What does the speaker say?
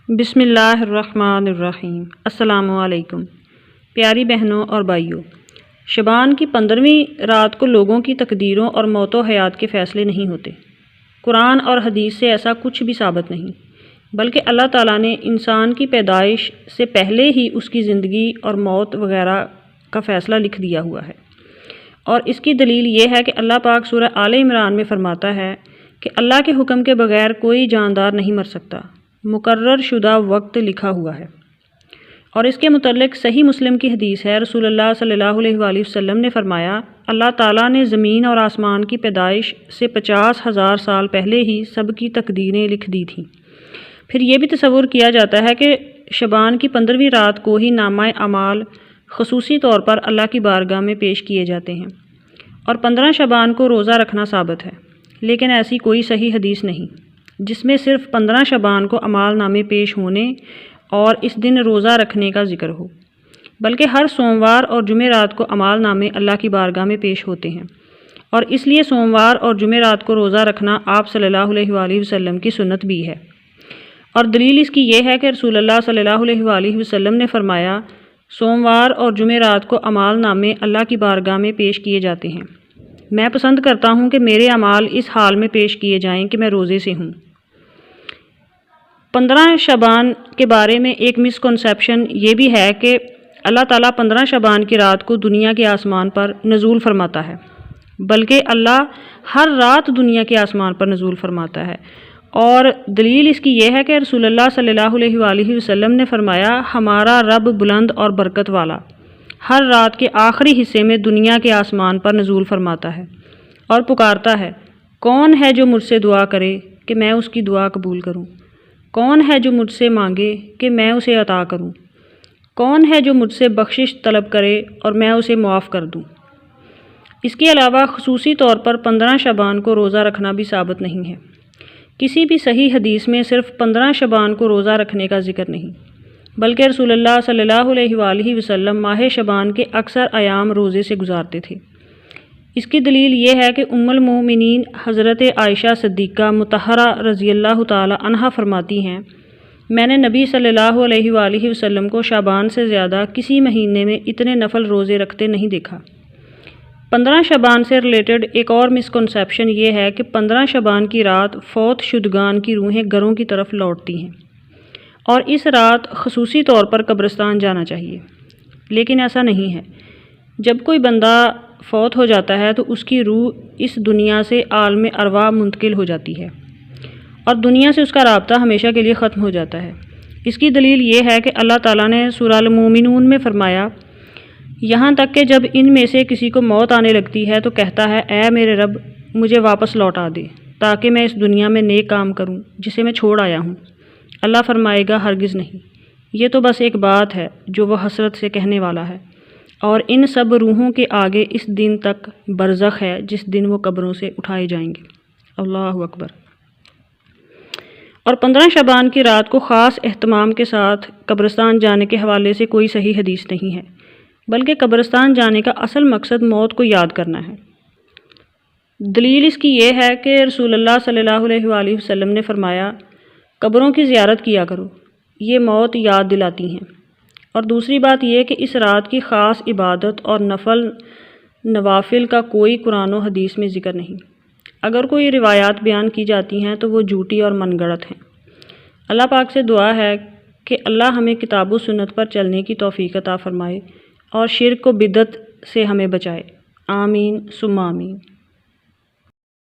بسم اللہ الرحمن الرحیم۔ السلام علیکم پیاری بہنوں اور بھائیوں، شعبان کی 15ویں رات کو لوگوں کی تقدیروں اور موت و حیات کے فیصلے نہیں ہوتے۔ قرآن اور حدیث سے ایسا کچھ بھی ثابت نہیں، بلکہ اللہ تعالیٰ نے انسان کی پیدائش سے پہلے ہی اس کی زندگی اور موت وغیرہ کا فیصلہ لکھ دیا ہوا ہے۔ اور اس کی دلیل یہ ہے کہ اللہ پاک سورہ آل عمران میں فرماتا ہے کہ اللہ کے حکم کے بغیر کوئی جاندار نہیں مر سکتا، مقرر شدہ وقت لکھا ہوا ہے۔ اور اس کے متعلق صحیح مسلم کی حدیث ہے، رسول اللہ صلی اللہ علیہ وآلہ وسلم نے فرمایا، اللہ تعالیٰ نے زمین اور آسمان کی پیدائش سے 50,000 سال پہلے ہی سب کی تقدیریں لکھ دی تھیں۔ پھر یہ بھی تصور کیا جاتا ہے کہ شعبان کی 15ویں رات کو ہی نامہ اعمال خصوصی طور پر اللہ کی بارگاہ میں پیش کیے جاتے ہیں، اور 15 شعبان کو روزہ رکھنا ثابت ہے، لیکن ایسی کوئی صحیح حدیث نہیں جس میں صرف 15 شعبان کو اعمال نامے پیش ہونے اور اس دن روزہ رکھنے کا ذکر ہو، بلکہ ہر سوموار اور جمعرات کو اعمال نامے اللہ کی بارگاہ میں پیش ہوتے ہیں، اور اس لیے سوموار اور جمعرات کو روزہ رکھنا آپ صلی اللہ علیہ وآلہ وسلم کی سنت بھی ہے۔ اور دلیل اس کی یہ ہے کہ رسول اللہ صلی اللہ علیہ وآلہ وسلم نے فرمایا، سوموار اور جمعرات کو اعمال نامے اللہ کی بارگاہ میں پیش کیے جاتے ہیں۔ میں پسند کرتا ہوں کہ میرے اعمال اس حال میں پیش کیے جائیں کہ میں روزے سے ہوں۔ 15 شعبان کے بارے میں ایک مسکنسیپشن یہ بھی ہے کہ اللہ تعالیٰ 15 شعبان کی رات کو دنیا کے آسمان پر نزول فرماتا ہے، بلکہ اللہ ہر رات دنیا کے آسمان پر نزول فرماتا ہے۔ اور دلیل اس کی یہ ہے کہ رسول اللہ صلی اللہ علیہ وآلہ وسلم نے فرمایا، ہمارا رب بلند اور برکت والا ہر رات کے آخری حصے میں دنیا کے آسمان پر نزول فرماتا ہے اور پکارتا ہے، کون ہے جو مجھ سے دعا کرے کہ میں اس کی دعا قبول کروں؟ کون ہے جو مجھ سے مانگے کہ میں اسے عطا کروں؟ کون ہے جو مجھ سے بخشش طلب کرے اور میں اسے معاف کر دوں؟ اس کے علاوہ خصوصی طور پر 15 شعبان کو روزہ رکھنا بھی ثابت نہیں ہے۔ کسی بھی صحیح حدیث میں صرف 15 شعبان کو روزہ رکھنے کا ذکر نہیں، بلکہ رسول اللہ صلی اللہ علیہ وآلہ وسلم ماہ شعبان کے اکثر ایام روزے سے گزارتے تھے۔ اس کی دلیل یہ ہے کہ ام المومنین حضرت عائشہ صدیقہ مطہرہ رضی اللہ تعالی عنہا فرماتی ہیں، میں نے نبی صلی اللہ علیہ وآلہ وسلم کو شعبان سے زیادہ کسی مہینے میں اتنے نفل روزے رکھتے نہیں دیکھا۔ 15 شعبان سے ریلیٹڈ ایک اور مسکنسیپشن یہ ہے کہ 15 شعبان کی رات فوت شدگان کی روحیں گھروں کی طرف لوٹتی ہیں، اور اس رات خصوصی طور پر قبرستان جانا چاہیے، لیکن ایسا نہیں ہے۔ جب کوئی بندہ فوت ہو جاتا ہے تو اس کی روح اس دنیا سے عالم ارواح منتقل ہو جاتی ہے، اور دنیا سے اس کا رابطہ ہمیشہ کے لیے ختم ہو جاتا ہے۔ اس کی دلیل یہ ہے کہ اللہ تعالیٰ نے سورہ المومنون میں فرمایا، یہاں تک کہ جب ان میں سے کسی کو موت آنے لگتی ہے تو کہتا ہے، اے میرے رب مجھے واپس لوٹا دے تاکہ میں اس دنیا میں نیک کام کروں جسے میں چھوڑ آیا ہوں۔ اللہ فرمائے گا، ہرگز نہیں، یہ تو بس ایک بات ہے جو وہ حسرت سے کہنے والا ہے، اور ان سب روحوں کے آگے اس دن تک برزخ ہے جس دن وہ قبروں سے اٹھائے جائیں گے۔ اللہ اکبر۔ اور 15 شعبان کی رات کو خاص اہتمام کے ساتھ قبرستان جانے کے حوالے سے کوئی صحیح حدیث نہیں ہے، بلکہ قبرستان جانے کا اصل مقصد موت کو یاد کرنا ہے۔ دلیل اس کی یہ ہے کہ رسول اللہ صلی اللہ علیہ وآلہ وسلم نے فرمایا، قبروں کی زیارت کیا کرو، یہ موت یاد دلاتی ہیں۔ اور دوسری بات یہ کہ اس رات کی خاص عبادت اور نوافل کا کوئی قرآن و حدیث میں ذکر نہیں۔ اگر کوئی روایات بیان کی جاتی ہیں تو وہ جھوٹی اور من گڑت ہیں۔ اللہ پاک سے دعا ہے کہ اللہ ہمیں کتاب و سنت پر چلنے کی توفیق عطا فرمائے اور شرک و بدعت سے ہمیں بچائے۔ آمین ثم آمین۔